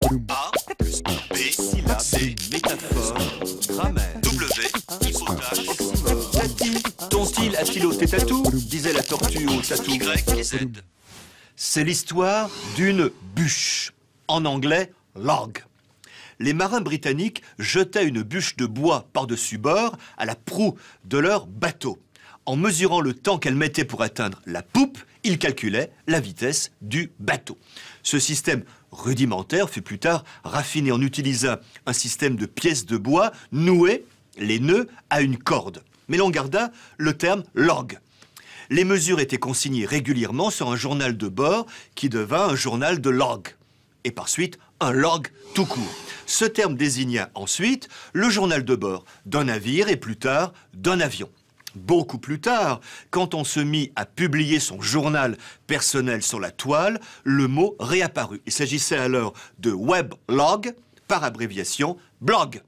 A plus B, syllabe, C, métaphore, grammaire, W, hypothèse, oxymore. Tati, ton style a stylo tes tatous, disait la tortue au tatou. Y et Z. C'est l'histoire d'une bûche. En anglais, log. Les marins britanniques jetaient une bûche de bois par-dessus bord à la proue de leur bateau. En mesurant le temps qu'elle mettait pour atteindre la poupe, ils calculaient la vitesse du bateau. Ce système rudimentaire fut plus tard raffiné en utilisant un système de pièces de bois nouées, les nœuds, à une corde. Mais l'on garda le terme log. Les mesures étaient consignées régulièrement sur un journal de bord qui devint un journal de log. Et par suite, un log tout court. Ce terme désigna ensuite le journal de bord d'un navire et plus tard d'un avion. Beaucoup plus tard, quand on se mit à publier son journal personnel sur la toile, le mot réapparut. Il s'agissait alors de weblog, par abréviation blog.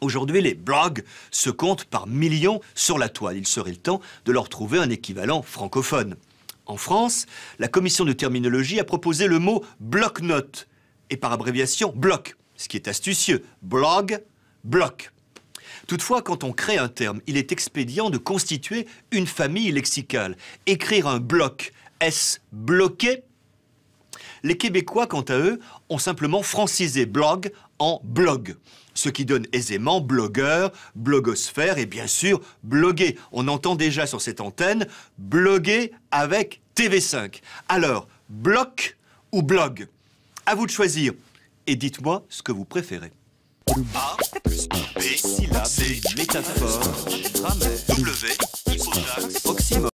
Aujourd'hui, les blogs se comptent par millions sur la toile. Il serait le temps de leur trouver un équivalent francophone. En France, la commission de terminologie a proposé le mot bloc-notes, et par abréviation bloc, ce qui est astucieux. Blog, bloc. Toutefois, quand on crée un terme, il est expédient de constituer une famille lexicale. Écrire un bloc, est-ce bloqué? Les Québécois, quant à eux, ont simplement francisé blog en blog, ce qui donne aisément blogueur, blogosphère et bien sûr bloguer. On entend déjà sur cette antenne bloguer avec TV5. Alors, bloc ou blog? À vous de choisir. Et dites-moi ce que vous préférez. A plus B, syllabe, C, métaphore, grammaire, W, hypothèse, Oxymore.